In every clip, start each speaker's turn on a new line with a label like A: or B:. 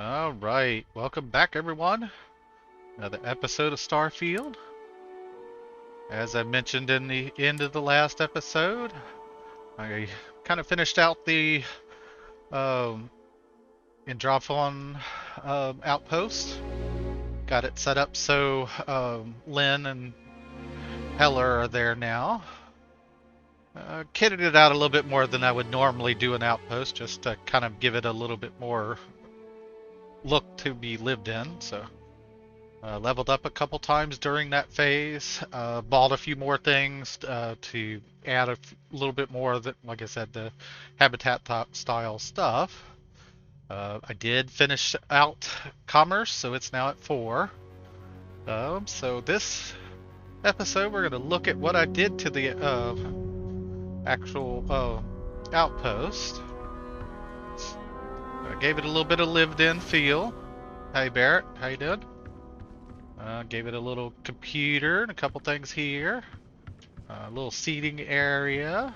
A: All right, welcome back, everyone. Another episode of Starfield. As I mentioned in the end of the last episode, I kind of finished out the um, Androphon outpost. Got it set up so Lynn and Heller are there now. Kitted it out a little bit more than I would normally do an outpost, just to kind of give it a little bit more look to be lived in. So. Leveled up a couple times during that phase. Bought a few more things to add a little bit more of the, like I said, the habitat style stuff. I did finish out commerce, so it's now at 4. So this episode, we're going to look at what I did to the actual outpost. I gave it a little bit of lived-in feel. Hey Barrett, how you doing? Gave it a little computer and a couple things here. A little seating area.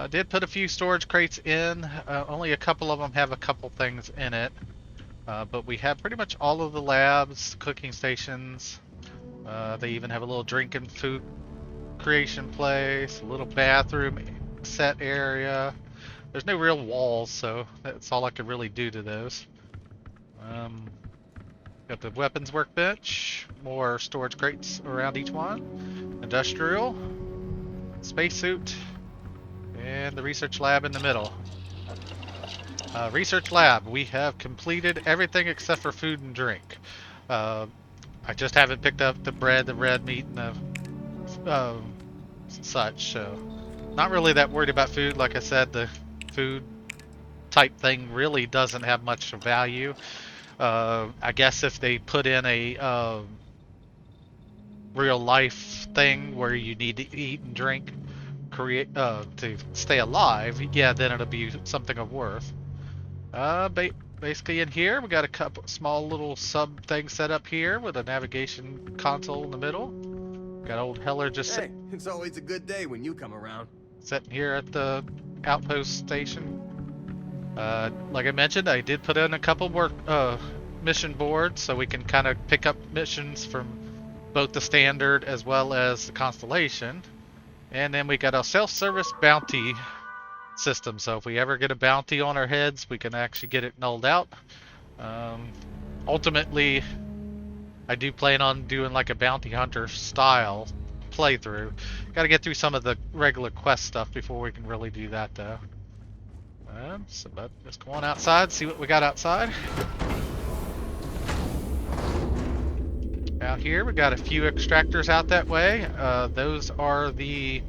A: Did put a few storage crates in. Only a couple of them have a couple things in it. But we have pretty much all of the labs, cooking stations. They even have a little drinking food creation place, a little bathroom set area. There's no real walls, so that's all I could really do to those. Got the weapons workbench, more storage crates around each one, industrial, spacesuit, and the research lab in the middle. Research lab, we have completed everything except for food and drink. I just haven't picked up the bread, the red meat, and the such, so not really that worried about food. Like I said, the food type thing really doesn't have much value. I guess if they put in a real life thing where you need to eat and drink to stay alive, yeah, then it'll be something of worth. Basically in here, we got a couple small little sub things set up here with a navigation console in the middle. Got old Heller just
B: it's always a good day when you come around.
A: sitting here at the outpost station. Like I mentioned, I did put in a couple work mission boards so we can kind of pick up missions from both the standard as well as the constellation. And then we got a self-service bounty system, so if we ever get a bounty on our heads, we can actually get it nulled out. Ultimately, I do plan on doing like a bounty hunter style playthrough. Got to get through some of the regular quest stuff before we can really do that, though. So let's go on outside, see what we got outside. Out here, we got a few extractors out that way. Those are the,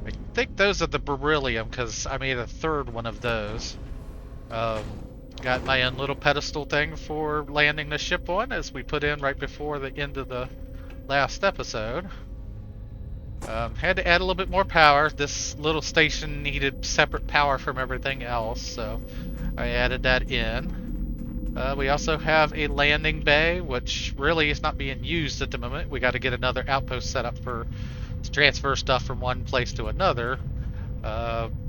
A: I think those are the beryllium, because I made a third one of those. Got my own little pedestal thing for landing the ship on, as we put in right before the end of the last episode. Had to add a little bit more power. This little station needed separate power from everything else, so I added that in. We also have a landing bay, which really is not being used at the moment. We got to get another outpost set up to transfer stuff from one place to another.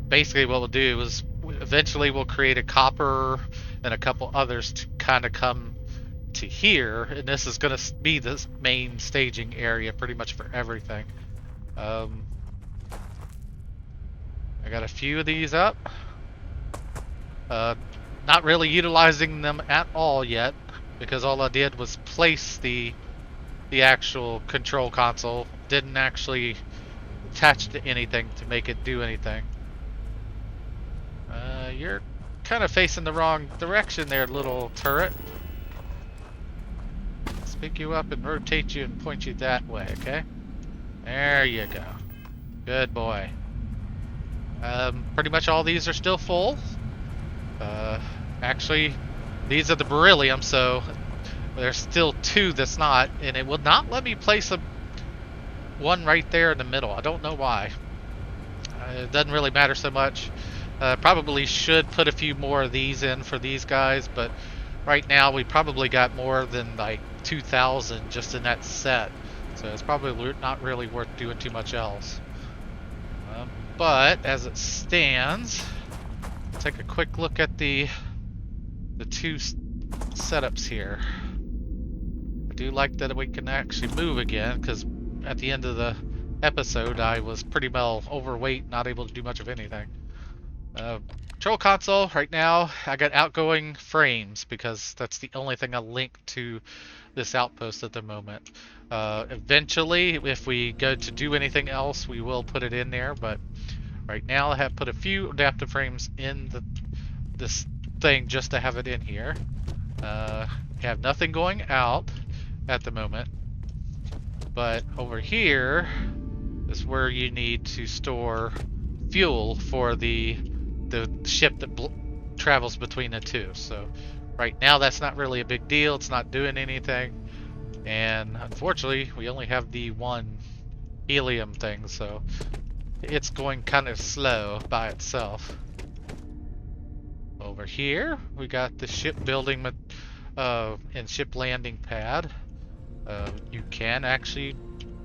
A: Basically what we'll do is eventually we'll create a copper and a couple others to kind of come to here, and this is going to be the main staging area pretty much for everything. I got a few of these up. Not really utilizing them at all yet, because all I did was place the actual control console. Didn't actually attach to anything to make it do anything. You're kind of facing the wrong direction there, little turret. Let's pick you up and rotate you and point you that way, okay? There you go. Good boy. Pretty much all these are still full. Actually, these are the beryllium, so there's still 2 that's not, and it will not let me place one right there in the middle. I don't know why. It doesn't really matter so much. Probably should put a few more of these in for these guys, but right now we probably got more than like 2,000 just in that set. So it's probably not really worth doing too much else. But as it stands, take a quick look at the 2 setups here. I do like that we can actually move again, because at the end of the episode I was pretty well overweight, not able to do much of anything. Control console, right now I got outgoing frames because that's the only thing I link to this outpost at the moment. Eventually, if we go to do anything else, we will put it in there, but right now I have put a few adaptive frames in this thing just to have it in here. Have nothing going out at the moment, but over here is where you need to store fuel for the ship that travels between the two. So right now that's not really a big deal. It's not doing anything, and unfortunately we only have the one helium thing, so it's going kind of slow by itself. Over here we got the shipbuilding and ship landing pad. You can actually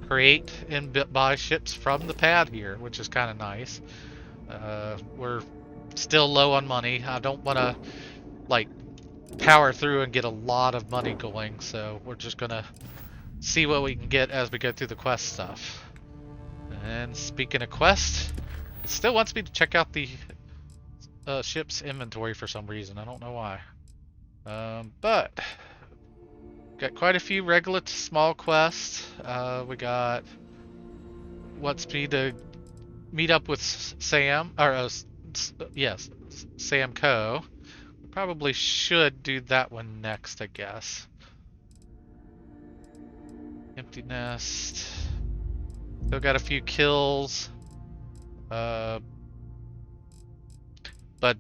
A: create and buy ships from the pad here, which is kind of nice. We're still low on money. I don't want to like power through and get a lot of money going, so we're just gonna see what we can get as we go through the quest stuff. And speaking of quest, it still wants me to check out the ship's inventory for some reason. I don't know why. But got quite a few regular small quests. We got wants me to meet up with Sam, or yes, Sam Co. Probably should do that one next, I guess. Empty nest. Still got a few kills. But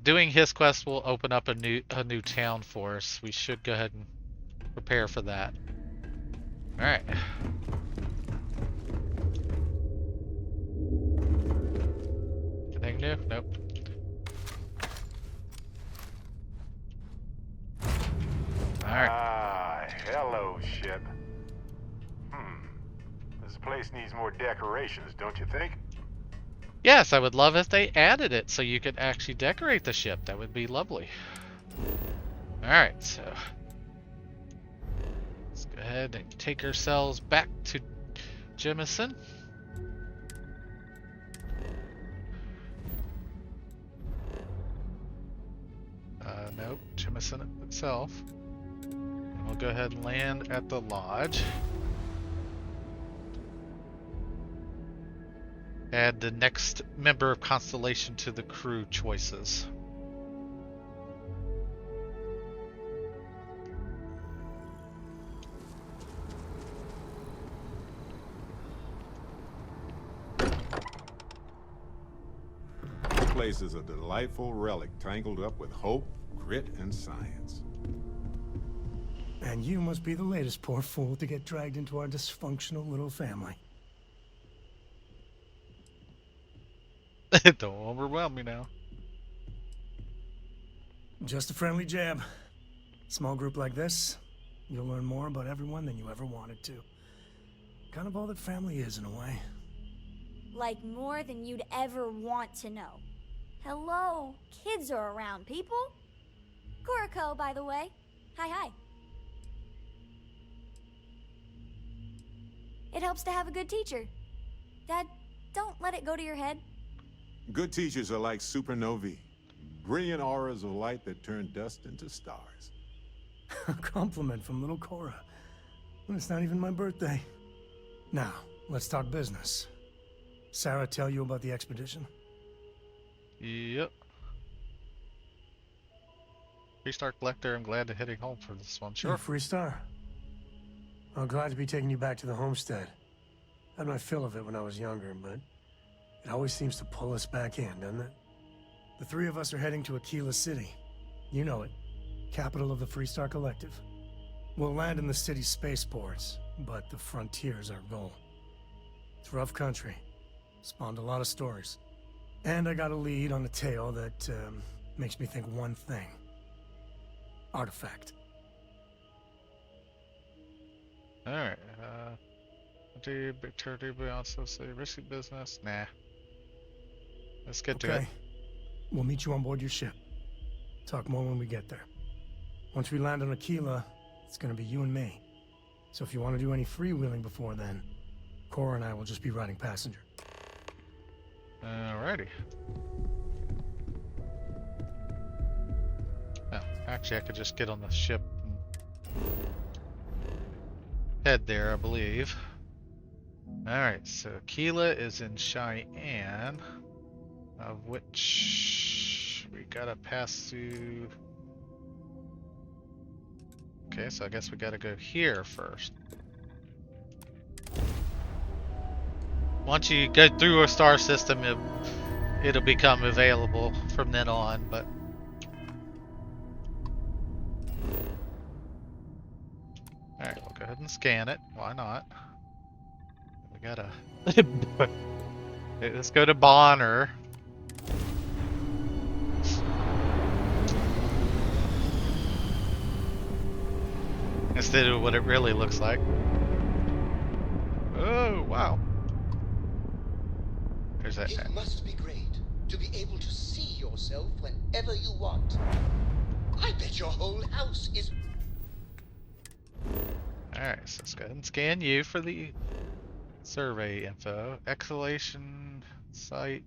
A: doing his quest will open up a new town for us. We should go ahead and prepare for that. All right. Anything new? Nope. Alright.
C: Ah, hello, ship. This place needs more decorations, don't you think?
A: Yes, I would love if they added it so you could actually decorate the ship. That would be lovely. Alright, so let's go ahead and take ourselves back to Jemison. Nope, Jemison itself. And we'll go ahead and land at the lodge. Add the next member of Constellation to the crew choices.
D: This place is a delightful relic tangled up with hope, grit, and science.
E: And you must be the latest poor fool to get dragged into our dysfunctional little family.
A: Don't overwhelm me now.
E: Just a friendly jab. Small group like this, you'll learn more about everyone than you ever wanted to. Kind of all that family is, in a way.
F: Like more than you'd ever want to know. Hello, kids are around, people. Kuriko, by the way. Hi. It helps to have a good teacher. Dad, don't let it go to your head.
D: Good teachers are like supernovae. Brilliant auras of light that turn dust into stars.
E: A compliment from little Cora. Well, it's not even my birthday. Now, let's talk business. Sarah tell you about the expedition?
A: Yep. Freestar Collector, I'm glad to heading home for this one. Sure.
E: Freestar. I'm glad to be taking you back to the homestead. Had my fill of it when I was younger, but it always seems to pull us back in, doesn't it? The three of us are heading to Aquila City. You know it. Capital of the Freestar Collective. We'll land in the city's spaceports, but the frontier's our goal. It's rough country. Spawned a lot of stories. And I got a lead on a tale that makes me think one thing. Artifact.
A: Alright, big turkey, but also say risky business. Nah. Let's get to it.
E: We'll meet you on board your ship. Talk more when we get there. Once we land on Aquila, it's gonna be you and me. So if you want to do any freewheeling before then, Cora and I will just be riding passenger.
A: Alrighty. Oh, actually, I could just get on the ship and head there, I believe. Alright, so Keela is in Cheyenne, of which we gotta pass through. Okay, so I guess we gotta go here first. Once you go through a star system, it'll become available from then on, but alright, we'll go ahead and scan it. Why not? We gotta let's go to Bonner. Instead of what it really looks like. Oh, wow. There's that.
G: It must be great to be able to see yourself whenever you want. I bet your whole house is...
A: Alright, so let's go ahead and scan you for the survey info. Exhalation site.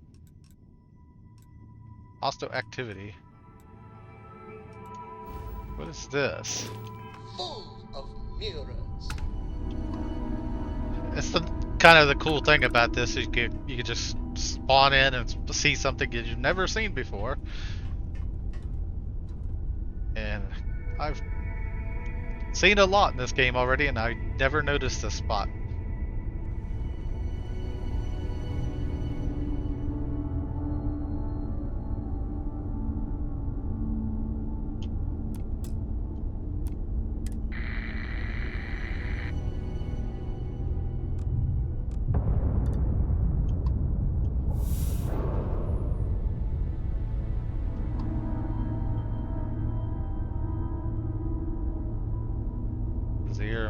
A: Hostile activity. What is this?
G: full of mirrors.
A: It's the kind of the cool thing about this is you can just spawn in and see something that you've never seen before. And I've seen a lot in this game already, and I never noticed this spot.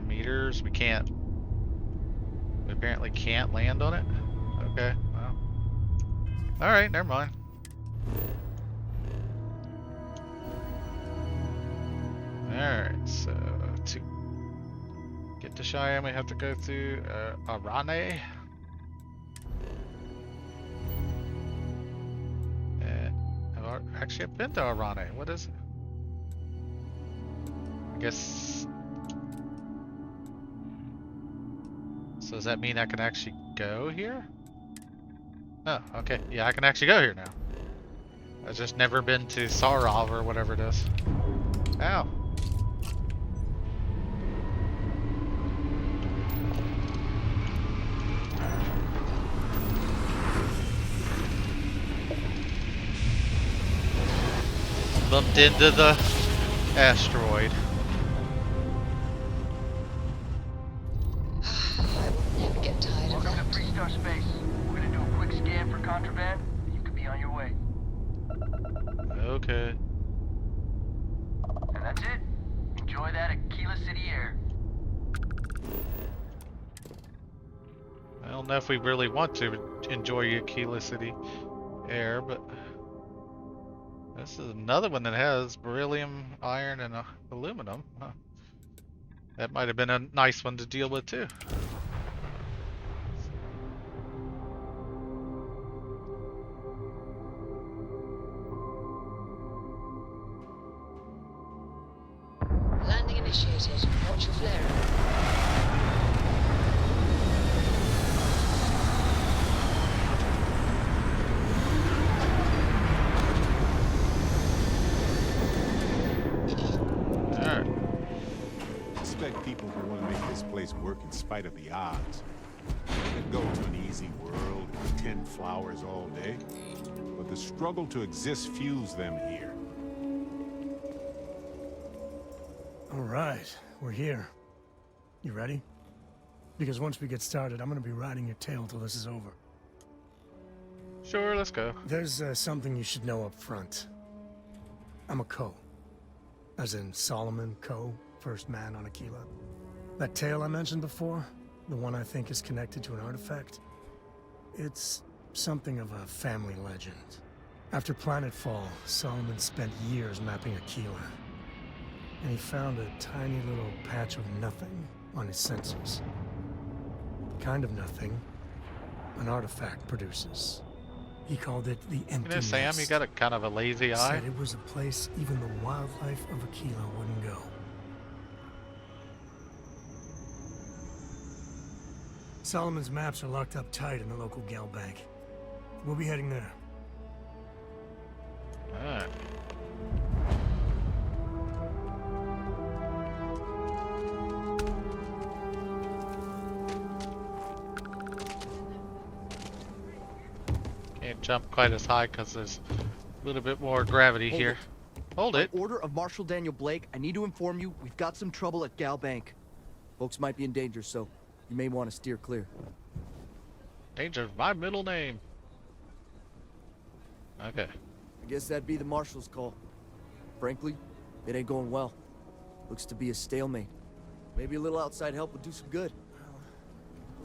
A: Meters, we apparently can't land on it. Okay, well. Alright, never mind. Alright, so to get to Cheyenne we have to go through Arane. Actually I've been to Arane. What is it? I guess. So does that mean I can actually go here? Oh, okay. Yeah, I can actually go here now. I've just never been to Sarov or whatever it is. Ow. Bumped into the asteroid.
H: Space. We're gonna do a quick scan for contraband, and you can be on your way.
A: Okay.
H: And that's it. Enjoy that Aquila City air.
A: I don't know if we really want to enjoy Aquila City air, but this is another one that has beryllium, iron, and aluminum. Huh. That might have been a nice one to deal with too.
I: Initiated. Watch your flare.
A: Alright.
D: I suspect people who want to make this place work in spite of the odds. They go to an easy world and tend flowers all day, but the struggle to exist fuels them here.
E: All right, we're here. You ready? Because once we get started, I'm gonna be riding your tail till this is over.
A: Sure, let's go.
E: There's something you should know up front. I'm a Coe. As in Solomon Coe, first man on Aquila. That tale I mentioned before, the one I think is connected to an artifact, it's something of a family legend. After planetfall, Solomon spent years mapping Aquila. and he found a tiny little patch of nothing on his sensors. The kind of nothing an artifact produces. He called it the empty
A: You know, Sam,
E: nest.
A: you got a kind of a lazy eye.
E: Said it was a place even the wildlife of Aquila wouldn't go. Solomon's maps are locked up tight in the local gal bank. We'll be heading there.
A: Alright. Can't jump quite as high because there's a little bit more gravity
I: Hold
A: here.
I: it.
A: Hold
I: By
A: it.
I: order of Marshal Daniel Blake, I need to inform you we've got some trouble at Gal Bank. Folks might be in danger, so you may want to steer clear.
A: Danger's my middle name. Okay.
I: I guess that'd be the Marshal's call. Frankly, it ain't going well. Looks to be a stalemate. Maybe a little outside help would do some good.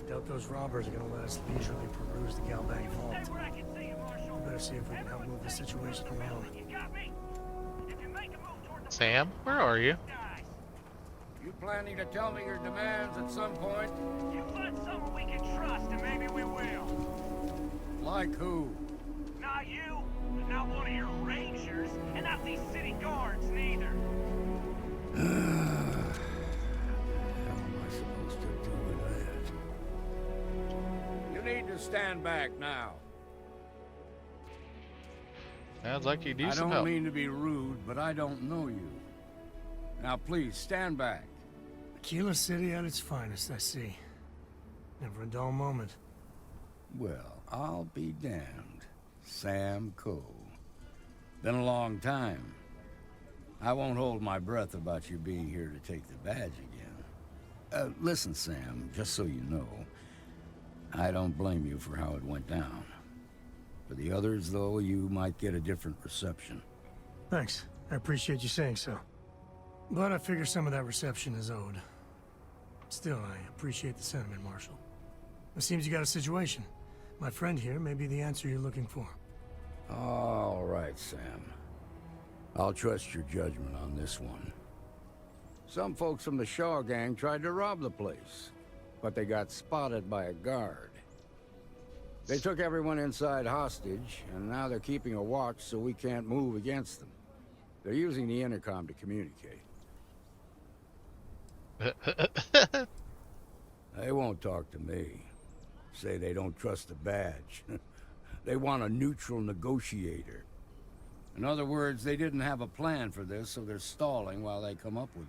E: Doubt those robbers are gonna let us leisurely peruse the gal bank vault. We better see if we can help move the situation along.
A: Sam, where are you?
J: You planning to tell me your demands at some point?
H: You find someone we can trust, and maybe we will.
J: Like who?
H: Not you, not one of your rangers, and not these city guards neither.
J: What am I supposed to do with that? You need to stand back now.
A: Sounds like you need
J: I
A: some
J: don't
A: help.
J: mean to be rude, but I don't know you. Now please, stand back.
E: Aquila City at its finest, I see. Never a dull moment.
J: Well, I'll be damned. Sam Coe. Been a long time. I won't hold my breath about you being here to take the badge again. Listen, Sam, just so you know, I don't blame you for how it went down. For the others, though, you might get a different reception.
E: Thanks. I appreciate you saying so. But I figure some of that reception is owed. Still, I appreciate the sentiment, Marshal. It seems you got a situation. My friend here may be the answer you're looking for.
J: All right, Sam. I'll trust your judgment on this one. Some folks from the Shaw gang tried to rob the place, but they got spotted by a guard. They took everyone inside hostage, and now they're keeping a watch so we can't move against them. They're using the intercom to communicate. They won't talk to me. Say they don't trust the badge. They want a neutral negotiator. In other words, they didn't have a plan for this, so they're stalling while they come up with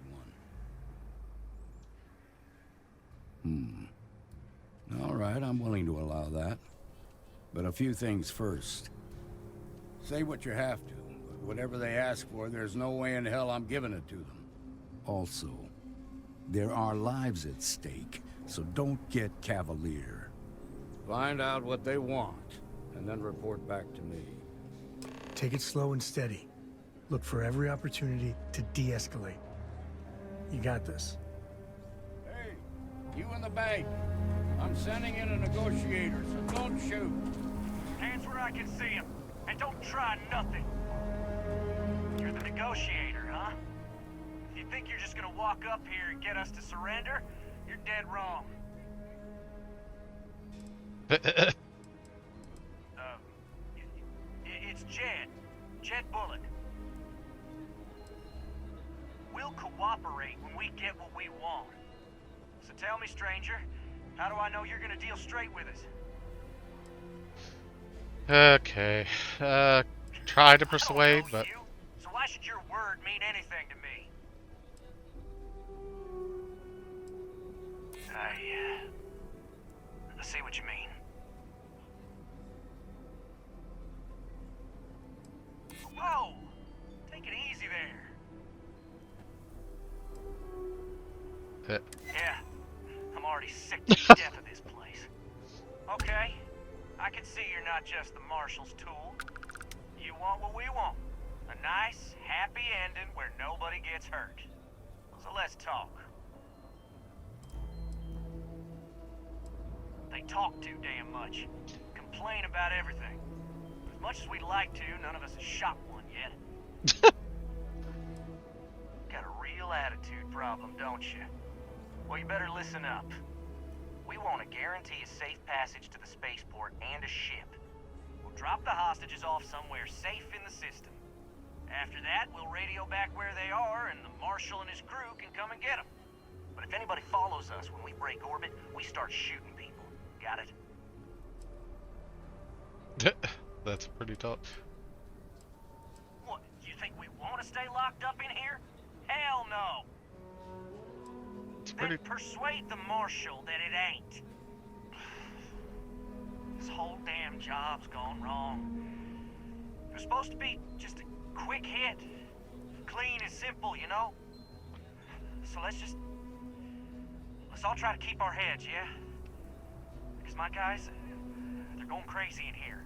J: one. All right, I'm willing to allow that. But a few things first. Say what you have to, but whatever they ask for, there's no way in hell I'm giving it to them. Also, there are lives at stake, so don't get cavalier. Find out what they want, and then report back to me.
E: Take it slow and steady. Look for every opportunity to de-escalate. You got this.
J: Hey, you in the bank. I'm sending in a negotiator, so don't shoot.
H: Hands where I can see him, and don't try nothing. You're the negotiator, huh? If you think you're just gonna walk up here and get us to surrender, you're dead wrong. It's Jed. Jed Bullock. We'll cooperate when we get what we want. So tell me, stranger, how do I know you're gonna deal straight with us?
A: Okay. Try to
H: I
A: persuade,
H: don't know
A: but
H: you, so why should your word mean anything to me? I see what you mean. Whoa! Take it easy there. Yeah, I'm already sick to death of this place. Okay, I can see you're not just the Marshal's tool. You want what we want. A nice, happy ending where nobody gets hurt. So let's talk. They talk too damn much. Complain about everything. As much as we'd like to, none of us has shot one yet. Got a real problem, don't you? Well, you better listen up. We want to guarantee a safe passage to the spaceport and a ship. We'll drop the hostages off somewhere safe in the system. After that, we'll radio back where they are, and the Marshal and his crew can come and get them. But if anybody follows us when we break orbit, we start shooting people. Got it?
A: That's pretty tough.
H: What, you think we want to stay locked up in here? Hell no!
A: It's
H: Then
A: pretty.
H: persuade the Marshal that it ain't. This whole damn job's gone wrong. It was supposed to be just a quick hit. Clean and simple, you know? So let's all try to keep our heads, yeah? Because my guys, they're going crazy in here.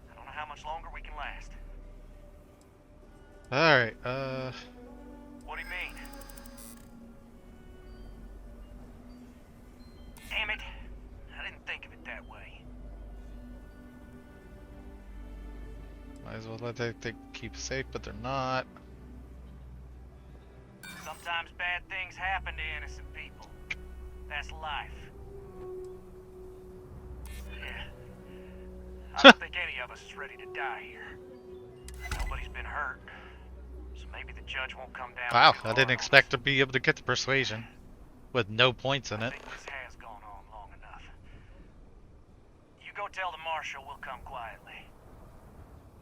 H: I don't know how much longer we can last.
A: Alright,
H: What do you mean? Damn it. I didn't think of it that way.
A: might as well let they keep safe, but they're not.
H: Sometimes bad things happen to innocent people. That's life. Yeah. I don't think any of us is ready to die here. Nobody's been hurt. So maybe the judge won't come down.
A: Wow,
H: too
A: I
H: hard
A: didn't
H: on
A: expect
H: us.
A: to be able to get the persuasion with no points in
H: I
A: it.
H: think this has gone on long enough. You go tell the Marshal we'll come quietly.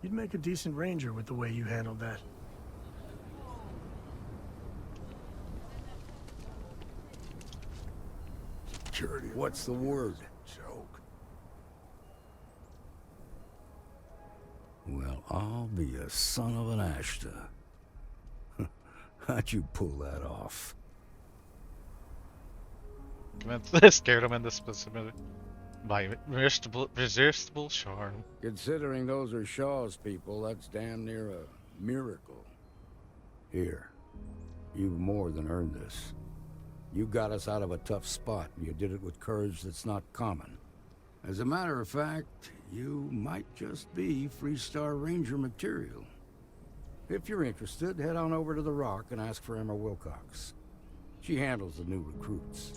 E: You'd make a decent ranger with the way you handled that.
D: Security.
J: What's the word?
D: Joke.
J: Well, I'll be a son of an Ashta. How'd you pull that off?
A: Scared him into specific by resistible charm.
J: Considering those are Shaw's people, that's damn near a miracle. Here, you've more than earned this. You got us out of a tough spot, and you did it with courage that's not common. As a matter of fact, you might just be Freestar Ranger material. If you're interested, head on over to the Rock and ask for Emma Wilcox. She handles the new recruits.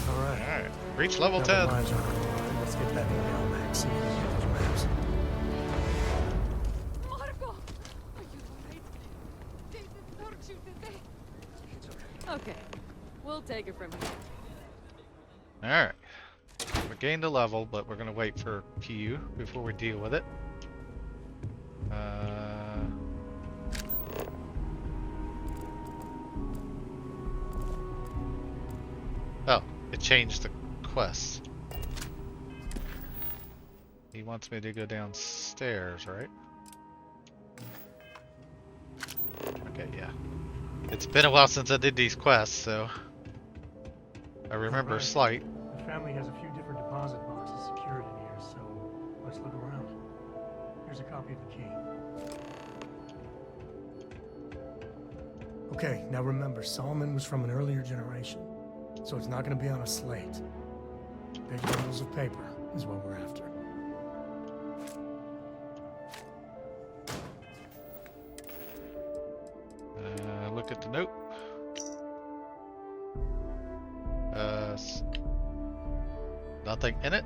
E: All right.
A: Alright, reach level
E: Now
A: 10.
E: the lines are on the line. Let's get back to the Almac, see if we can get those maps.
K: Marco! Are you alright? They didn't hurt you, did they? Okay. We'll take it from here.
A: Alright. We gained a level, but we're gonna wait for PU before we deal with it. Oh, it changed the quest. He wants me to go downstairs, right? Okay, yeah. It's been a while since I did these quests, so I remember
E: Alright.
A: slight.
E: The family has a few different deposit boxes secured in here, so let's look around. Here's a copy of the key. Okay, now remember, Solomon was from an earlier generation, so it's not going to be on a slate. Big bundles of paper is what we're after.
A: Look at the note. Nothing in it.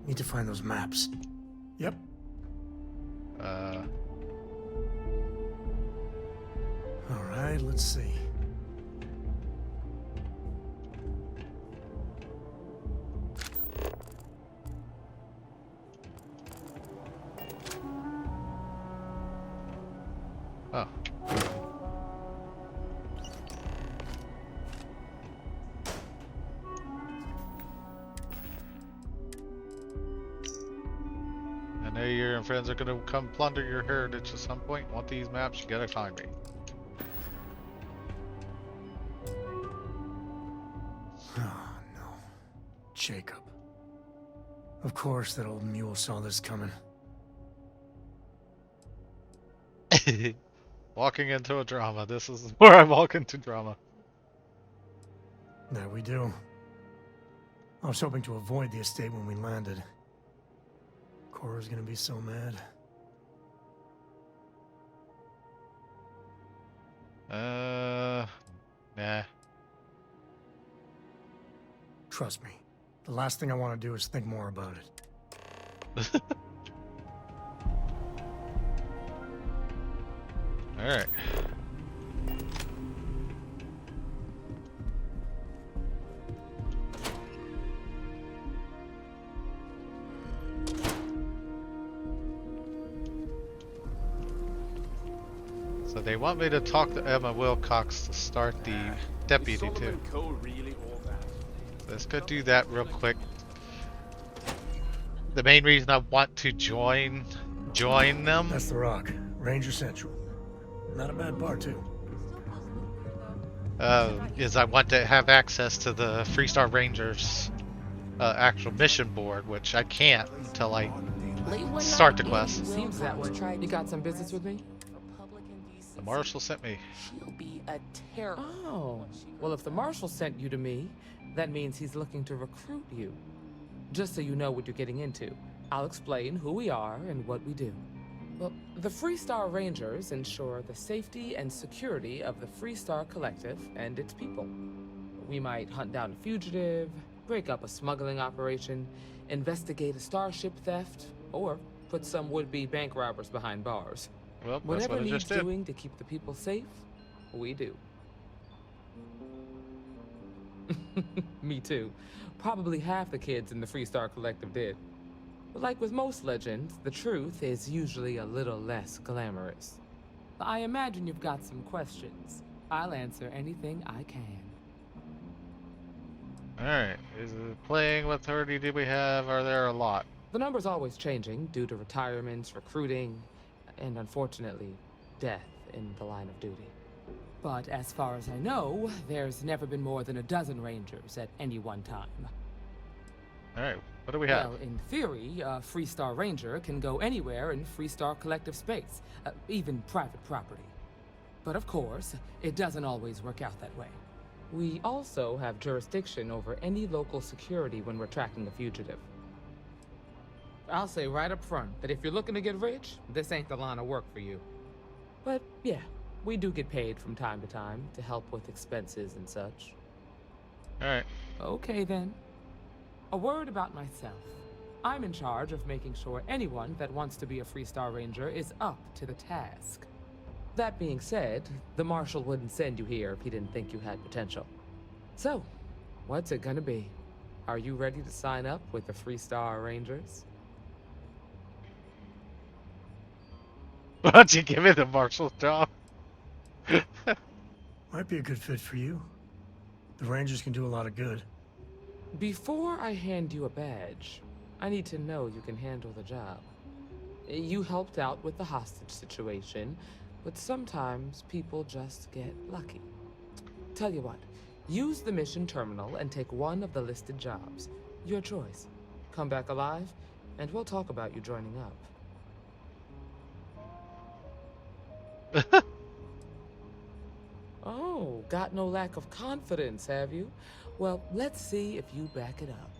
E: Need to find those maps. Yep. All right, let's see.
A: Oh. I know you and friends are gonna come plunder your heritage at some point. Want these maps? You gotta find me.
E: Oh, no. Jacob. Of course that old mule saw this coming.
A: Walking into a drama. This is where I walk into drama.
E: There we do. I was hoping to avoid the estate when we landed. Cora's gonna be so mad.
A: Nah.
E: Trust me. The last thing I want to do is think more about it.
A: Alright. So they want me to talk to Emma Wilcox to start the deputy too. Let's go do that real quick. The main reason I want to join them.
E: That's the Rock, Ranger Central. Not a bad bar too.
A: Is I want to have access to the Freestar Rangers actual mission board, which I can't until I start the quest.
L: Seems that way. You got some business with me?
A: The marshal sent me.
L: She'll be a terror. Oh, well, if the marshal sent you to me, that means he's looking to recruit you. Just so you know what you're getting into, I'll explain who we are and what we do. Well, the Freestar Rangers ensure the safety and security of the Freestar Collective and its people. We might hunt down a fugitive, break up a smuggling operation, investigate a starship theft, or put some would-be bank robbers behind bars.
A: Well, that's
L: Whatever
A: what I
L: needs
A: just did.
L: doing to keep the people safe, we do. Me too. Probably half the kids in the Freestar Collective did. But like with most legends, the truth is usually a little less glamorous. I imagine you've got some questions. I'll answer anything I can.
A: Alright, is it playing? What authority do we have? Are there a lot?
L: The number's always changing due to retirements, recruiting, and unfortunately, death in the line of duty. But as far as I know, there's never been more than a dozen Rangers at any one time.
A: Alright, what do we have?
L: Well, in theory, a Freestar Ranger can go anywhere in Freestar Collective space, even private property. But of course, it doesn't always work out that way. We also have jurisdiction over any local security when we're tracking a fugitive. I'll say right up front that if you're looking to get rich, this ain't the line of work for you. But yeah, we do get paid from time to time to help with expenses and such.
A: Alright.
L: Okay then. A word about myself. I'm in charge of making sure anyone that wants to be a Freestar Ranger is up to the task. That being said, the Marshal wouldn't send you here if he didn't think you had potential. So, what's it gonna be? Are you ready to sign up with the Freestar Rangers?
A: Why don't you give me the marshal's job?
E: Might be a good fit for you. The Rangers can do a lot of good.
L: Before I hand you a badge, I need to know you can handle the job. You helped out with the hostage situation, but sometimes people just get lucky. Tell you what, use the mission terminal and take one of the listed jobs. Your choice. Come back alive, and we'll talk about you joining up. Oh, got no lack of confidence, have you? Well, let's see if you back it up.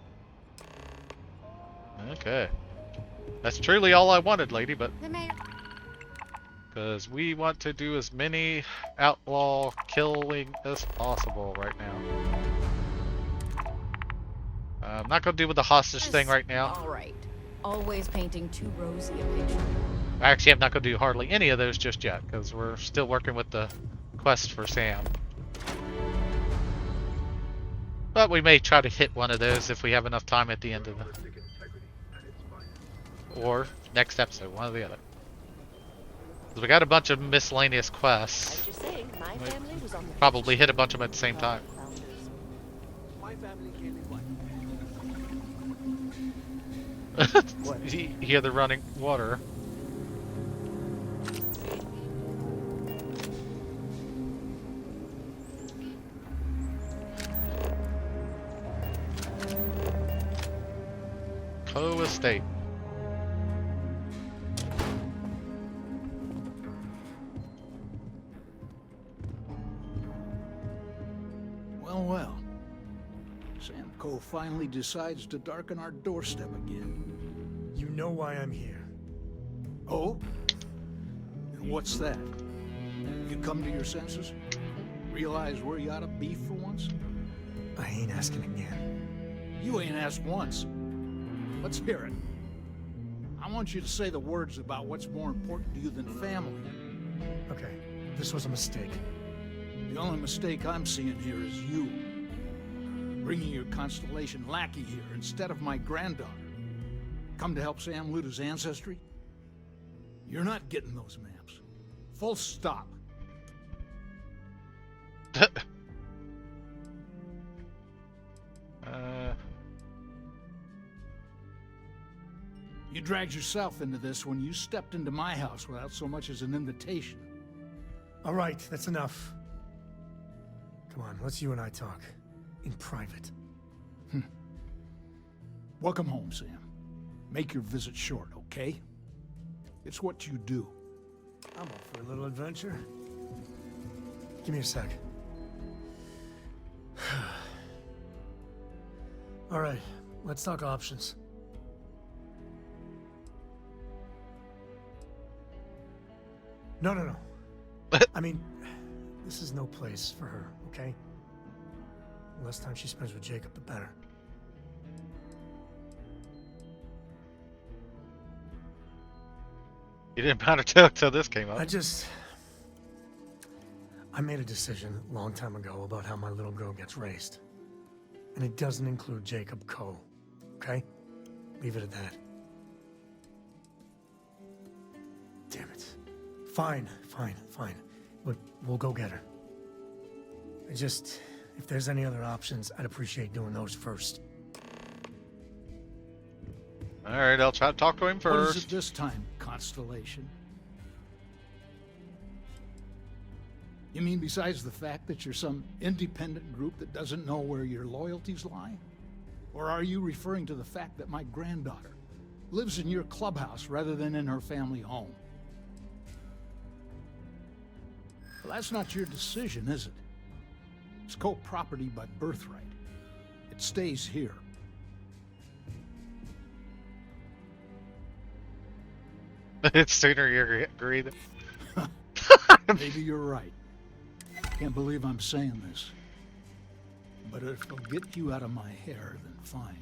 A: Okay. That's truly all I wanted, lady, but... Because we want to do as many outlaw killing as possible right now. I'm not going to deal with the hostage thing right now.
M: Alright. Always painting too rosy a picture.
A: Actually, I'm not going to do hardly any of those just yet, because we're still working with the quest for Sam. But we may try to hit one of those if we have enough time at the end of the... Or next episode, one or the other. Because we got a bunch of miscellaneous quests. Probably hit a bunch of them at the same time. You hear the running water. Co Estate.
N: Well, well. Sam Coe finally decides to darken our doorstep again.
E: You know why I'm here.
N: Oh? And what's that? You come to your senses? Realize where you ought to be for once?
E: I ain't asking again.
N: You ain't asked once. Let's hear it. I want you to say the words about what's more important to you than family.
E: Okay, this was a mistake.
N: The only mistake I'm seeing here is you. Bringing your Constellation lackey here instead of my granddaughter. Come to help Sam loot his ancestry? You're not getting those maps. Full stop. You dragged yourself into this when you stepped into my house without so much as an invitation.
E: All right, that's enough. Come on, let's you and I talk. In private.
N: Welcome home, Sam. Make your visit short, okay? It's what you do.
E: I'm up for a little adventure. Give me a sec. All right, let's talk options. No. I mean, this is no place for her, okay? The less time she spends with Jacob, the better.
A: You didn't pound her toe till this came up.
E: I made a decision a long time ago about how my little girl gets raised. And it doesn't include Jacob Coe, okay? Leave it at that. Damn it. Fine. Look, we'll go get her. If there's any other options, I'd appreciate doing those first.
A: Alright, I'll try to talk to him first.
N: What is it this time, Constellation? You mean besides the fact that you're some independent group that doesn't know where your loyalties lie? Or are you referring to the fact that my granddaughter lives in your clubhouse rather than in her family home? Well, that's not your decision, is it? It's co-property by birthright. It stays here.
A: It's sooner you agree.
N: Maybe you're right. Can't believe I'm saying this. But if it'll get you out of my hair, then fine.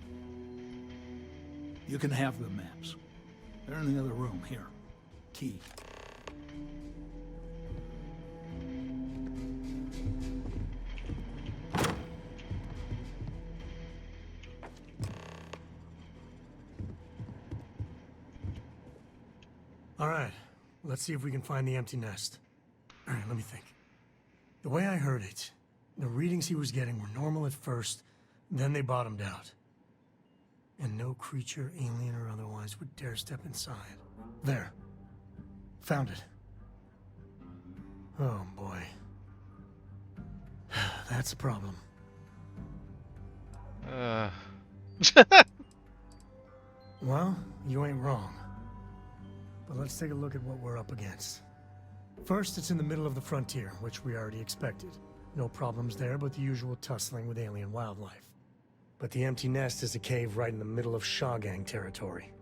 N: You can have the maps. They're in the other room, here. Key.
E: All right, let's see if we can find the empty nest. All right, let me think. The way I heard it, the readings he was getting were normal at first, then they bottomed out. And no creature, alien or otherwise, would dare step inside. There. Found it. Oh, boy. That's a problem. Well, you ain't wrong. But let's take a look at what we're up against. First, it's in the middle of the frontier, which we already expected. No problems there, but the usual tussling with alien wildlife. But the empty nest is a cave right in the middle of Shawgang territory.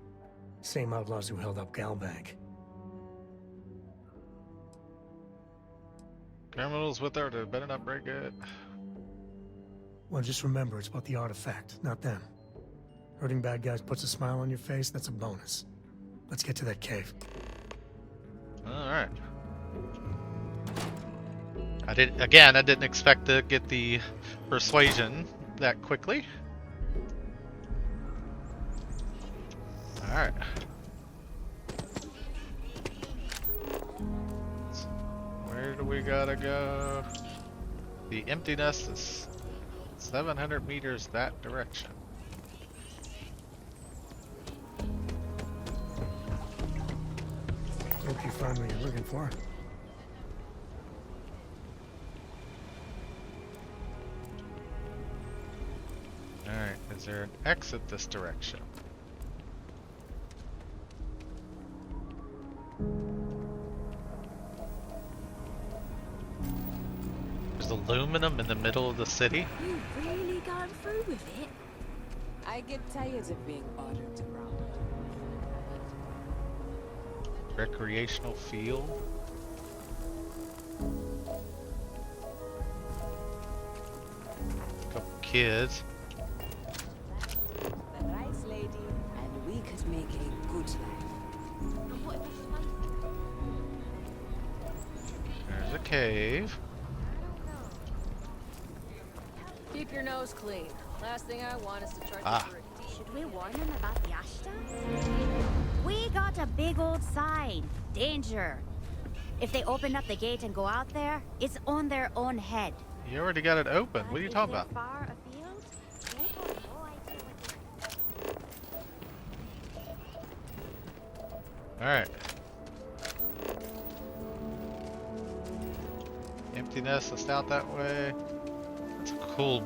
E: Same outlaws who held up Galbank.
A: Criminals with her, they better not break it.
E: Well, just remember, it's about the artifact, not them. Hurting bad guys puts a smile on your face, that's a bonus. Let's get to that cave.
A: Alright. I didn't expect to get the persuasion that quickly. Alright. Where do we gotta go? The empty nest is 700 meters that direction.
E: Hope you find what you're looking for.
A: Alright, is there an exit this direction? There's aluminum in the middle of the city?
F: You really gone through with it?
K: I get tired of being ordered to ground.
A: Recreational field. Couple kids.
O: The rice lady, and we could make a good life.
A: There's a cave.
K: Keep your nose clean. Last thing I want is to charge
A: Ah.
K: you for a
F: Should we warn them about the Ashta? We got a big old sign. Danger. If they open up the gate and go out there, it's on their own head.
A: You already got it open. What are you talking about?
F: Far afield, they have no idea what they're...
A: Alright. Empty nest, let's out that way. That's cool.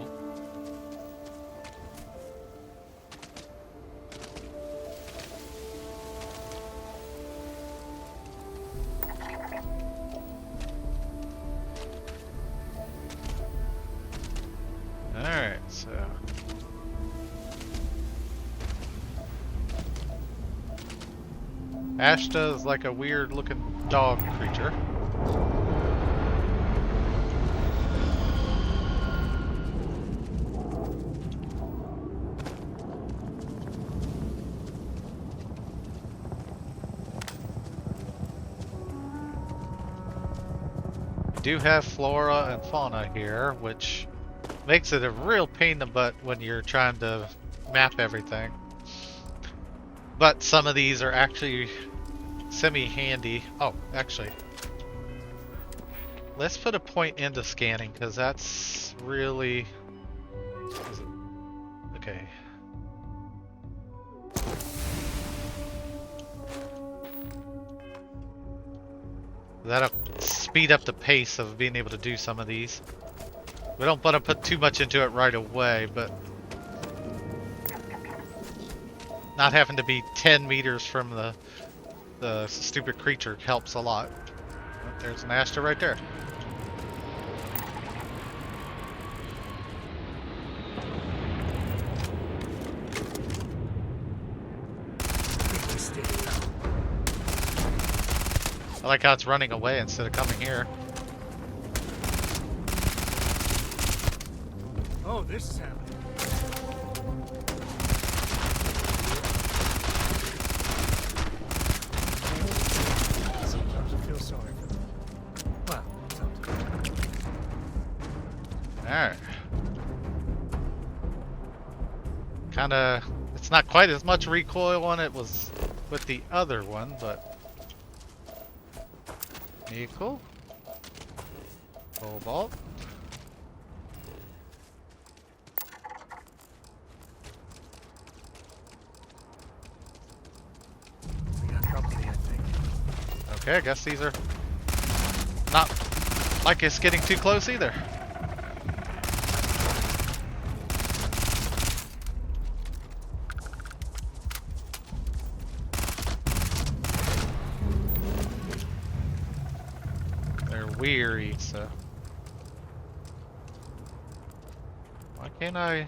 A: Alright, so Ashta is like a weird looking dog creature. We do have flora and fauna here, which makes it a real pain in the butt when you're trying to map everything. But some of these are actually semi-handy. Oh, actually, let's put a point into scanning because that's really... Okay. That'll speed up the pace of being able to do some of these. We don't want to put too much into it right away, but not having to be 10 meters from the stupid creature helps a lot. Oh, there's an Ashta right there. I like how it's running away instead of coming here.
E: Oh, this is happening. Sometimes I feel sorry for them. Well, sometimes.
A: Alright. Kinda, it's not quite as much recoil on it was with the other one, but vehicle. Cobalt.
E: We got company, I think.
A: Okay, I guess these are not like it's getting too close either. They're weary, so why can't I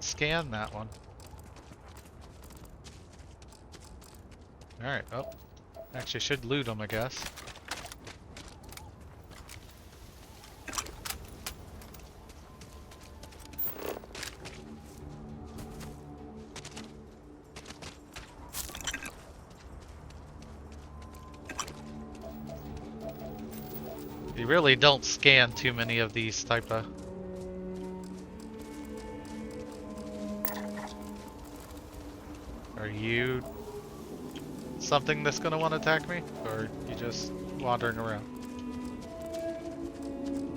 A: scan that one? Alright, oh. Actually should loot them, I guess. You really don't scan too many of these type of... Are you something that's gonna want to attack me? Or are you just wandering around?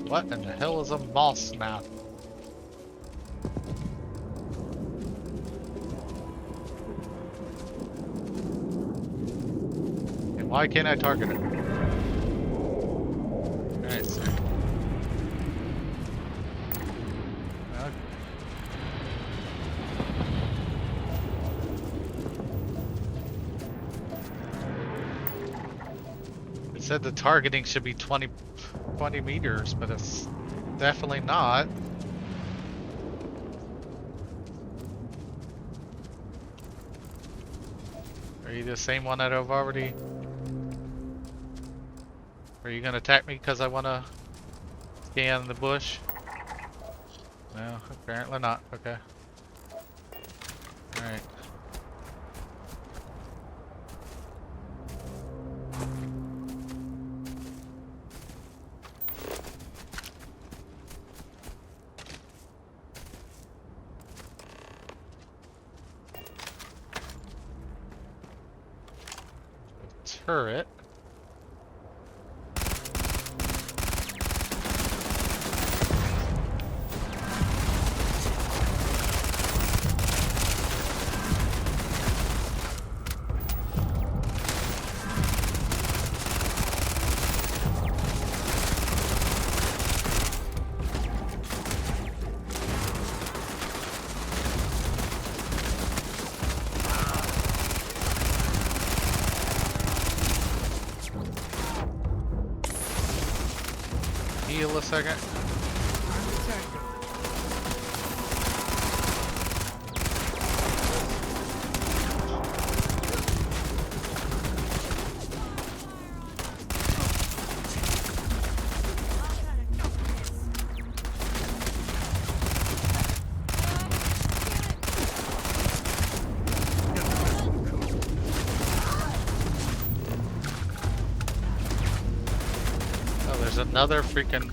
A: What in the hell is a moss mouth? And why can't I target it? Alright, so. It said the targeting should be 20 meters, but it's definitely not. Are you the same one that I've already Are you gonna attack me because I wanna scan the bush? No, apparently not. Okay. Alright. Turret. Heal a second. Oh, there's another freaking...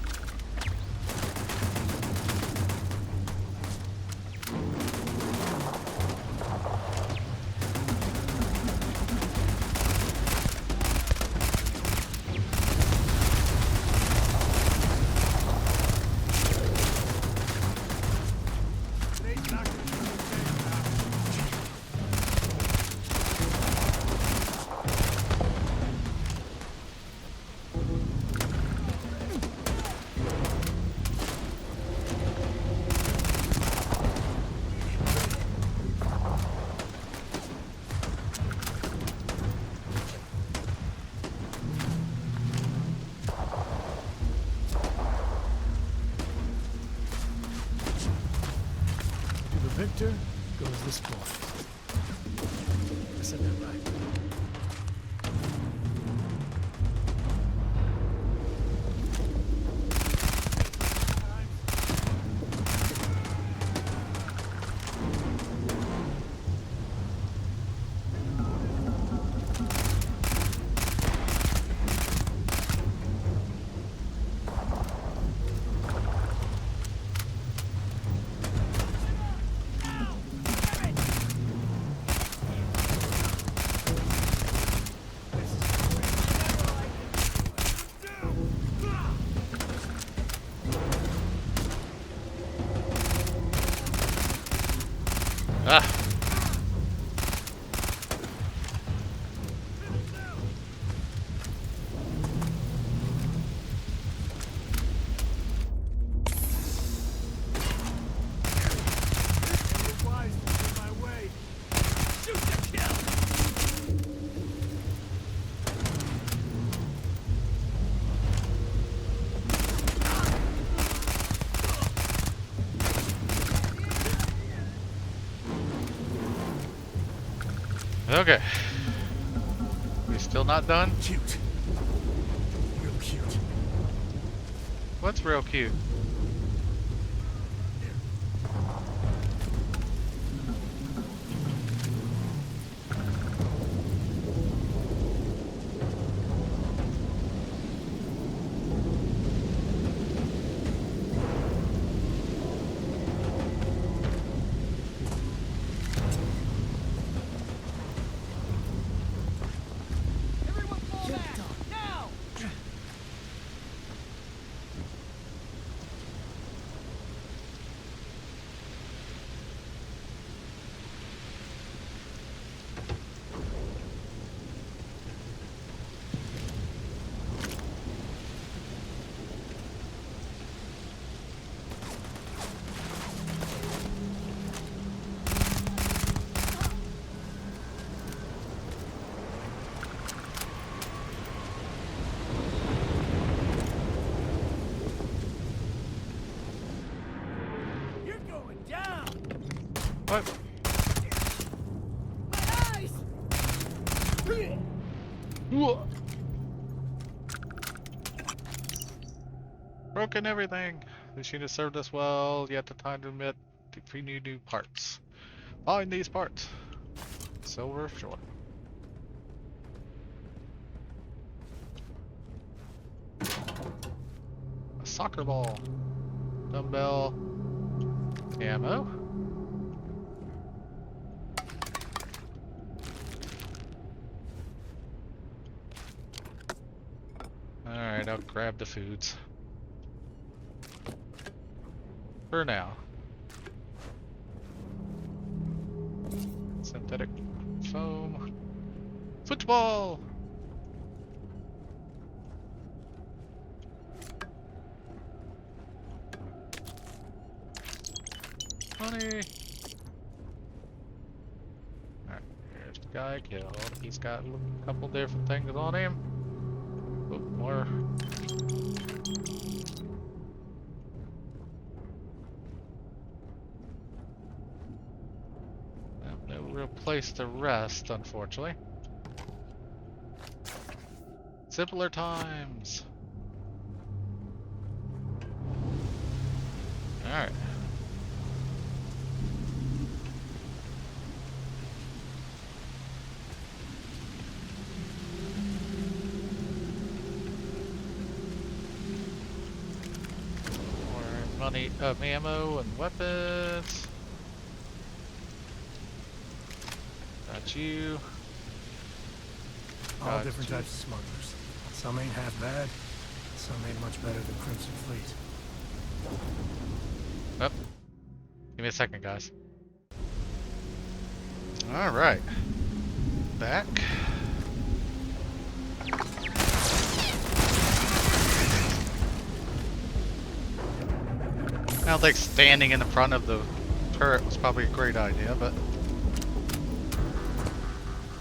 E: Victor goes this boy. I said that right.
A: Ah. Okay. We still not done?
E: Cute. Real cute.
A: What's real cute? What?
P: My eyes!
A: Broken everything. The machine has served us well, yet the time to admit we need new parts. Find these parts. Silver, sure. A soccer ball. Dumbbell. Ammo. Alright, I'll grab the foods. For now. Synthetic foam. Football! Money! Alright, here's the guy killed. He's got a couple different things on him. Oh, more. No real place to rest, unfortunately. Simpler times. Alright. More money, ammo and weapons. Got you.
E: All different types of smugglers. Some ain't half bad. Some ain't much better than Crimson Fleet.
A: Oh. Give me a second, guys. Alright. Back. I don't think standing in the front of the turret was probably a great idea, but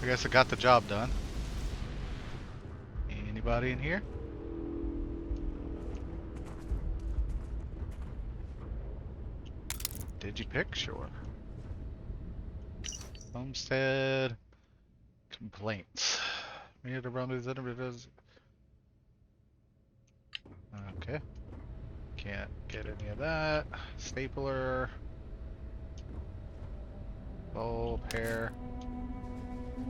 A: I guess it got the job done. Anybody in here? Did you pick? Sure. Homestead complaints. Many of the rumbles does. Okay. Can't get any of that. Stapler. Bulb, hair.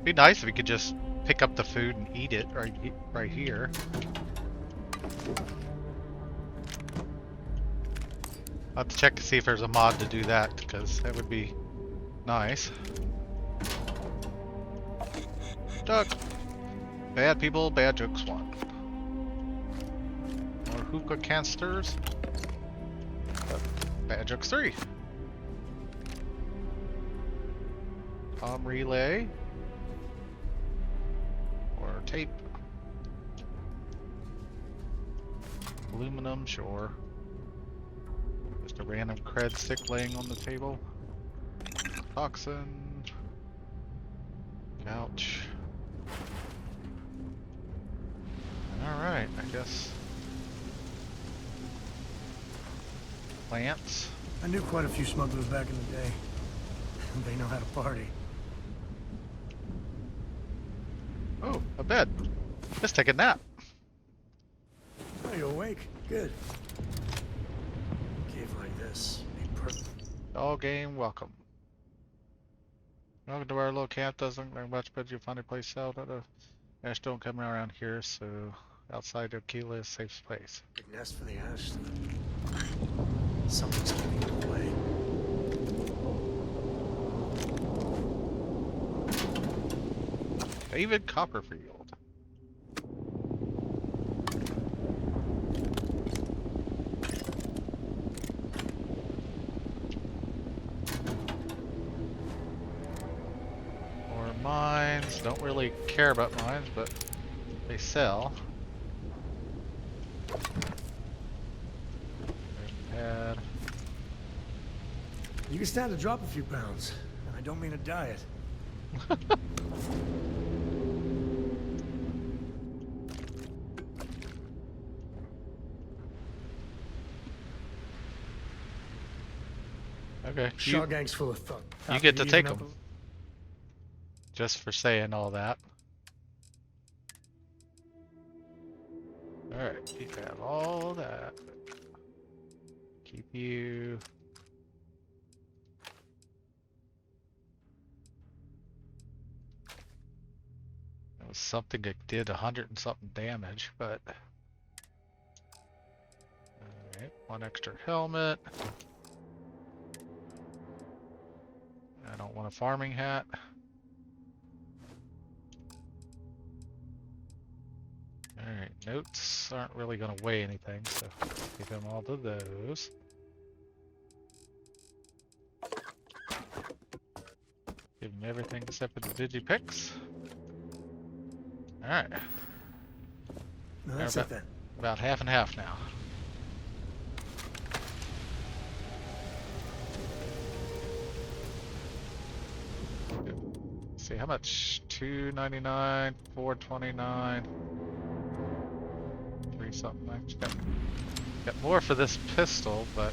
A: Be nice if we could just pick up the food and eat it right here. I'll have to check to see if there's a mod to do that, because that would be nice. Duck. Bad people, bad jokes 1. More hookah canisters. Bad jokes 3. Relay. Or tape. Aluminum, sure. Just a random cred stick laying on the table. Toxin. Couch. Alright, I guess. Plants.
E: I knew quite a few smugglers back in the day. They know how to party.
A: Oh, a bed. Let's take a nap.
E: Oh, you awake? Good. A cave like this. Be perfect.
A: All game, welcome. Welcome to our little camp. Doesn't look much, but you find a place out at a ash don't come around here, so outside of Keela is a safe place.
E: Big nest for the ash. Something's keeping it away.
A: David Copperfield. More mines. Don't really care about mines, but they sell. Pad.
E: You can stand to drop a few pounds, and I don't mean a diet.
A: Okay.
E: Shaw gang's full of thug.
A: You get to take them. Just for saying all that. Alright, you have all that. Keep you. It was something that did 100 and something damage, but. Alright, one extra helmet. I don't want a farming hat. Alright, notes aren't really going to weigh anything, so give him all of those. Give him everything except for the digipicks. Alright.
E: No, that's it then.
A: About half and half now. Let's see, how much? $2.99, $4.29, $3 something. I got more for this pistol, but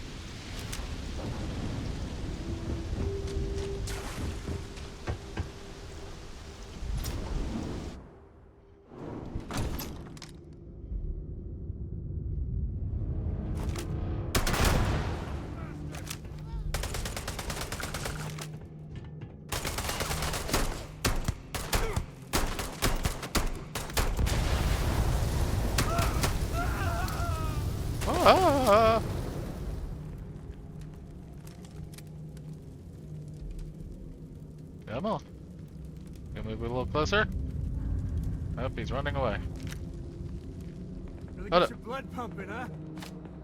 A: come on. Can we move a little closer? Oh, he's running away.
E: Really
A: Hold
E: get
A: up.
E: your blood pumping, huh?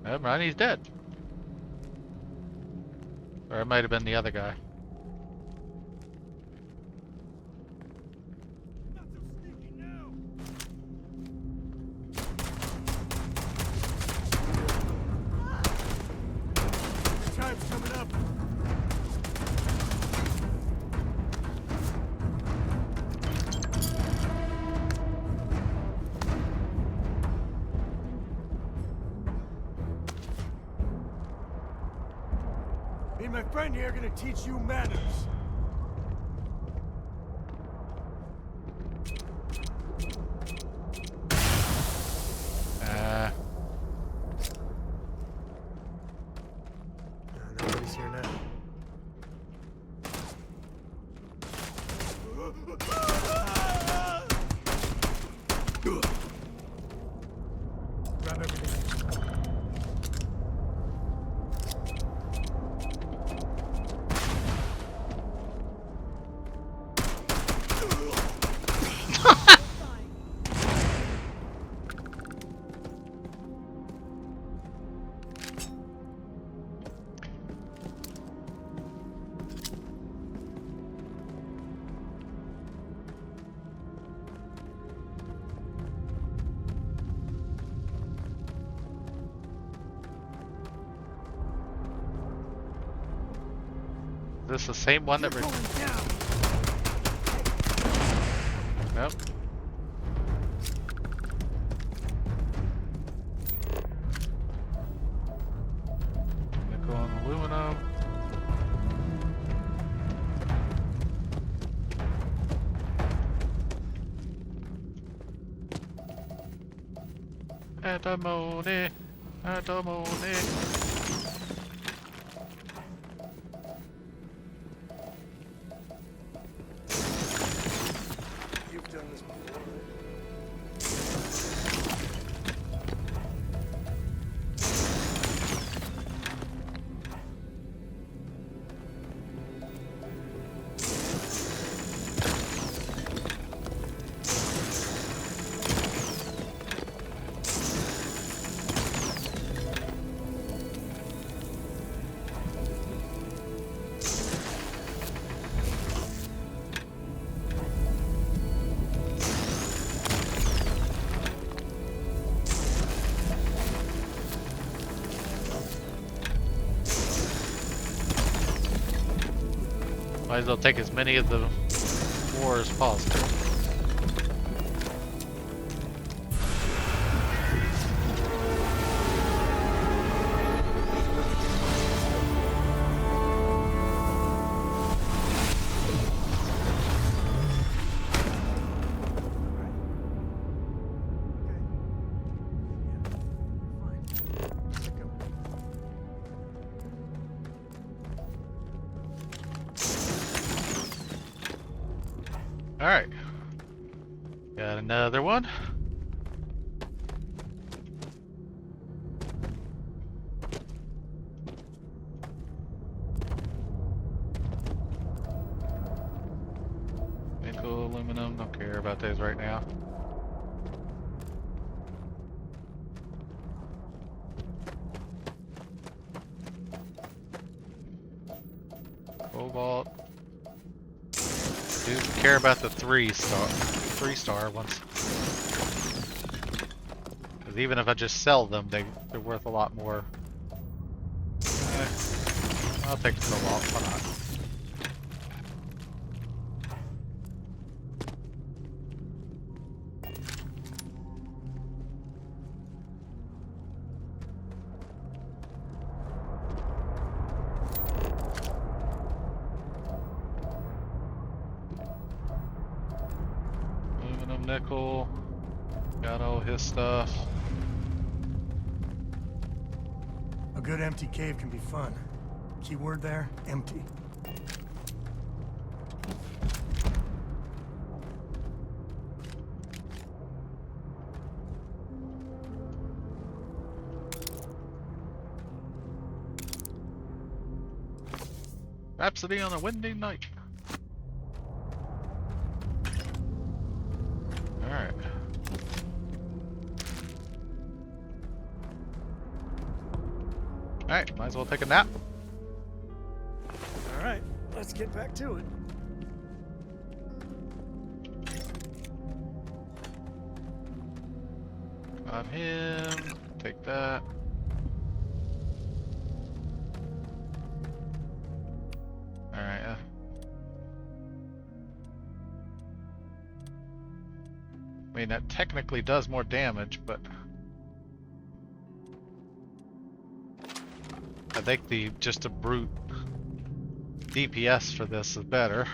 A: Never mind, he's dead. Or it might have been the other guy.
E: Time's coming up. Me and my friend here are gonna teach you manners. Nobody's here now. Grab everything.
A: Is this the same one that we're... Nope. Nickel and aluminum. Antimony. Antimony. Might as well take as many of the ore as possible. Alright. Got another one. Nickel, aluminum, don't care about those right now. Cobalt. Do care about the three star ones. Because even if I just sell them, they're worth a lot more. I'll take the cobalt. Why not? Aluminum, nickel. Got all his stuff.
E: A good empty cave can be fun. Keyword there, empty.
A: Rhapsody on a windy night. Alright. Alright, might as well take a nap.
E: Alright, let's get back to it.
A: Got him. Take that. Alright, I mean, that technically does more damage, but I think just a brute DPS for this is better.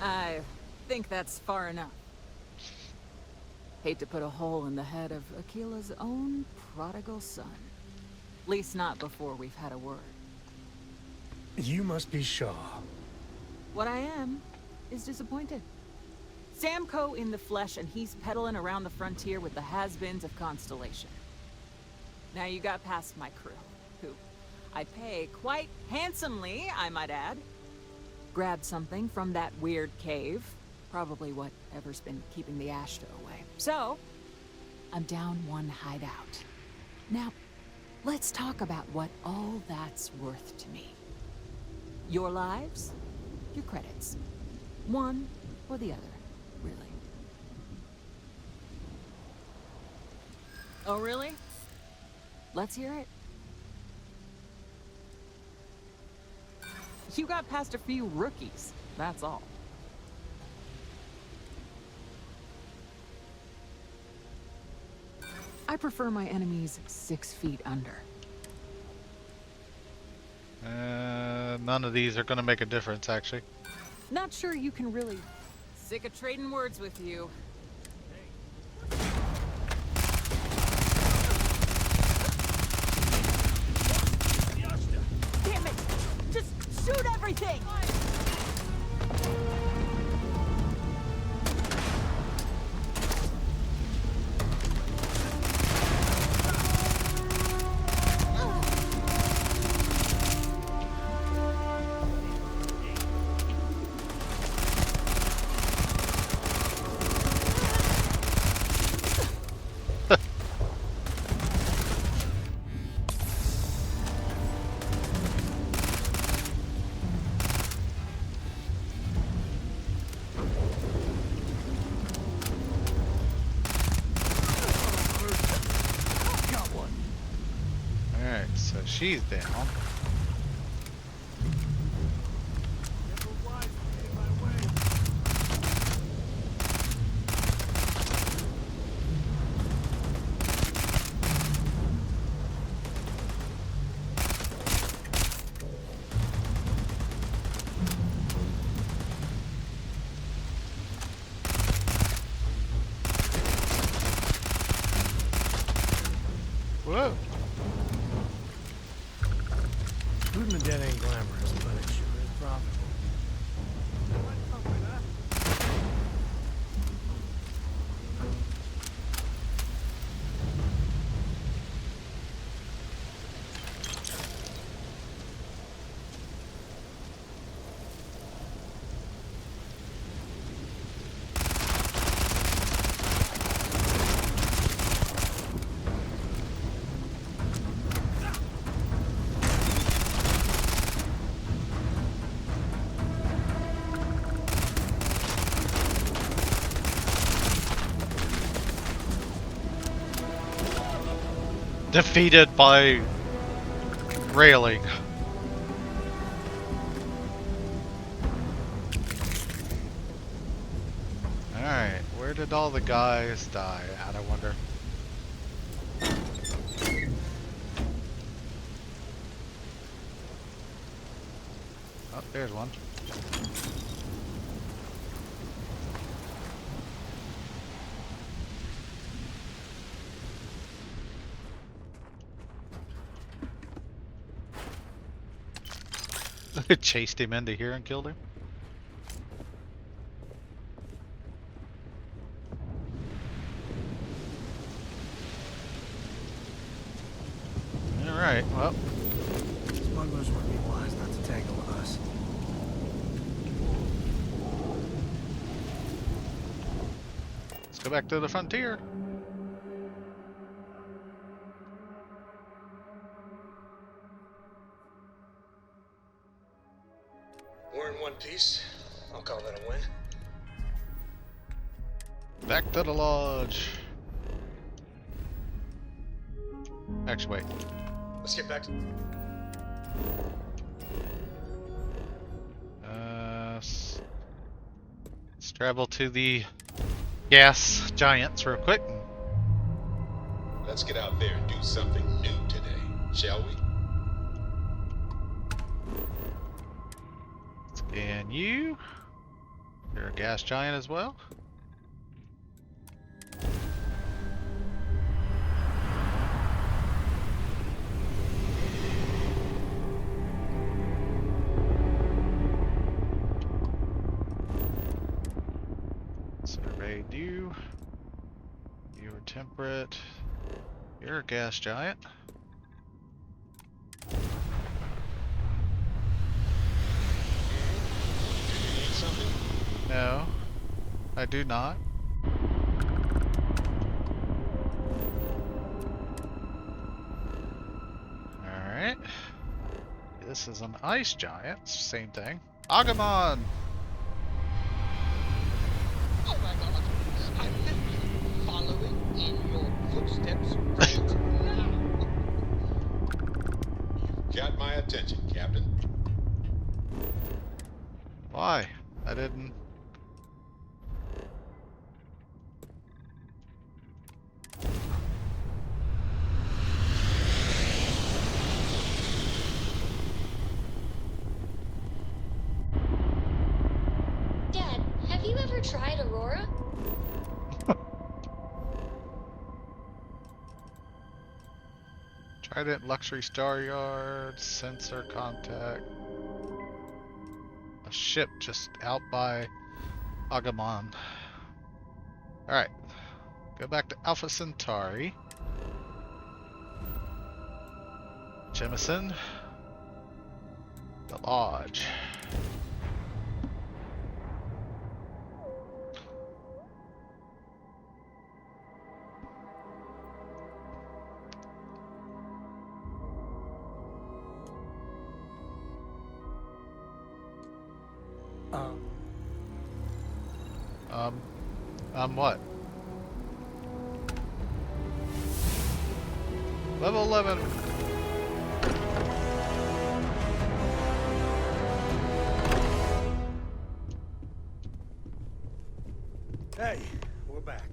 K: I think that's far enough. Hate to put a hole in the head of Akila's own prodigal son. At least not before we've had a word.
E: You must be Shaw.
K: What I am is disappointed. Samco in the flesh, and he's peddling around the frontier with the has-beens of Constellation. Now you got past my crew, who I pay quite handsomely, I might add. Grabbed something from that weird cave. Probably whatever's been keeping the Ashta away. So, I'm down one hideout. Now, let's talk about what all that's worth to me. Your lives, your credits. One or the other, really. Oh, really? Let's hear it. You got past a few rookies, that's all. I prefer my enemies 6 feet under.
A: None of these are going to make a difference, actually.
K: Not sure you can really... Sick of trading words with you. Damn it! Just shoot everything!
A: So she's down. Whoa.
E: Shooting the dead ain't glamorous, but it sure is profitable.
A: Defeated by railing. Alright, where did all the guys die at, I wonder? Oh, there's one. Chased him into here and killed him. Alright, well.
E: Smugglers would be wise not to tangle with us.
A: Let's go back to the frontier.
B: We're in one piece. I'll call that a win.
A: Back to the lodge. Actually, wait.
B: Let's get back to...
A: Let's travel to the gas giants real quick.
D: Let's get out there and do something new today, shall we?
A: Scan you. You're a gas giant as well. Surveyed you. You were temperate. You're a gas giant. No, I do not. Alright. This is an ice giant. Same thing. Agumon!
G: Oh my god, I'm literally following in your footsteps right now.
D: Got my attention, Captain.
A: Why? I didn't...
P: Dad, have you ever tried Aurora?
A: Trident, Luxury Star Yard, Sensor Contact. A ship just out by Agumon. Alright. Go back to Alpha Centauri. Jemison. The Lodge. What? Level 11.
E: Hey, we're back.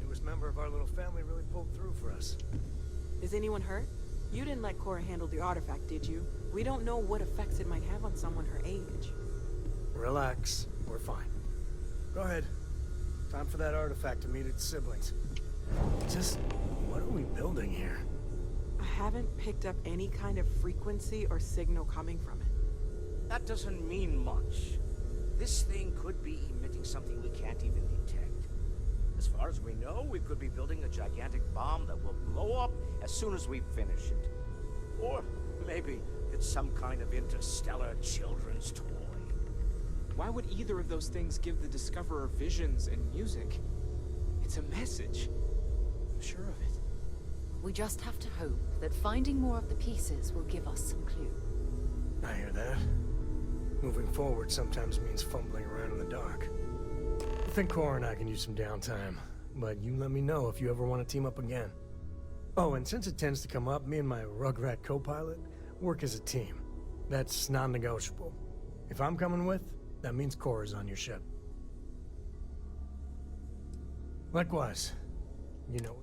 E: Newest member of our little family really pulled through for us.
K: Is anyone hurt? You didn't let Cora handle the artifact, did you? We don't know what effects it might have on someone her age.
E: Relax, we're fine. Go ahead. Time for that artifact to meet its siblings. Just, what are we building here?
K: A
Q: haven't picked up any kind of frequency or signal coming from it.
R: That doesn't mean much. This thing could be emitting something we can't even detect. As far as we know, we could be building a gigantic bomb that will blow up as soon as we finish it. Or maybe it's some kind of interstellar children's toy.
S: Why would either of those things give the Discoverer visions and music? It's a message. I'm sure of it.
M: We just have to hope that finding more of the pieces will give us some clue.
E: I hear that. Moving forward sometimes means fumbling around in the dark. I think Cora and I can use some downtime, but you let me know if you ever want to team up again. Oh, and since it tends to come up, me and my Rugrat co-pilot work as a team. That's non-negotiable. If I'm coming with, that means Cora's on your ship. Likewise, you know.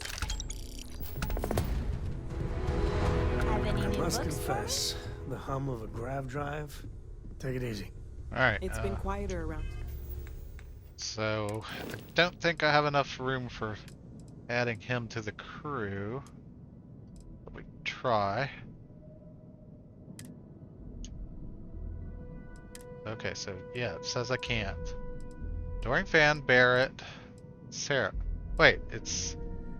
E: I must confess, the hum of a grav drive. Take it easy.
A: Alright.
Q: It's been quieter around.
A: So, I don't think I have enough room for adding him to the crew. But we can try. Okay, so yeah, it says I can't. Doring Fan, Barrett, Sarah. Wait, it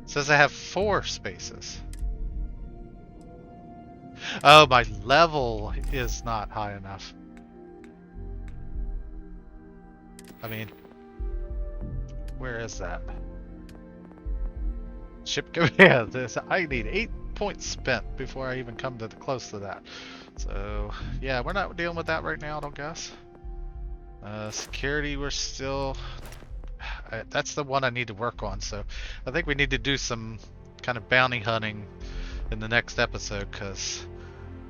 A: says I have 4 spaces. Oh, my level is not high enough. I mean, where is that? Ship command. This I need 8 points spent before I even come to close to that. So yeah, we're not dealing with that right now, I don't guess. Security, we're still. That's the one I need to work on. So I think we need to do some kind of bounty hunting in the next episode, because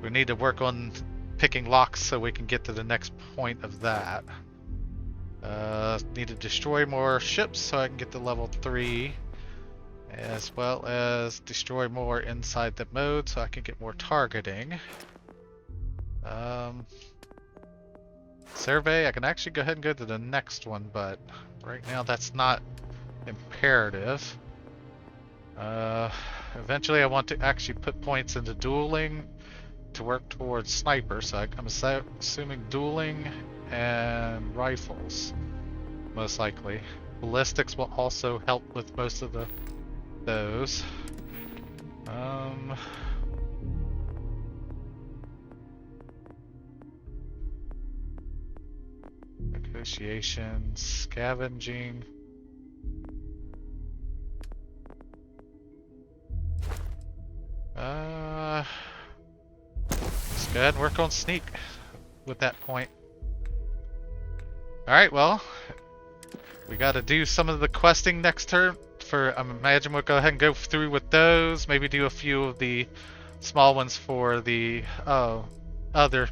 A: we need to work on picking locks so we can get to the next point of that. Need to destroy more ships so I can get to level 3, as well as destroy more inside the mode so I can get more targeting. Survey, I can actually go ahead and go to the next one, but right now that's not imperative. Eventually I want to actually put points into dueling to work towards sniper, so I'm assuming dueling and rifles, most likely. Ballistics will also help with most of those. Negotiations, scavenging. Let's go ahead and work on sneak with that point. Alright, well, we gotta do some of the questing next turn. I imagine we'll go ahead and go through with those, maybe do a few of the small ones for the other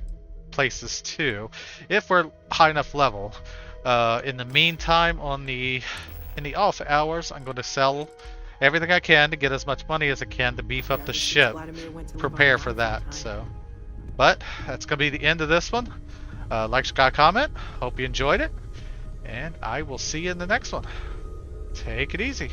A: places too, if we're high enough level. In the meantime, in the off hours, I'm going to sell everything I can to get as much money as I can to beef up the ship, prepare for that. So, but that's going to be the end of this one. Like, subscribe, comment. Hope you enjoyed it, and I will see you in the next one. Take it easy.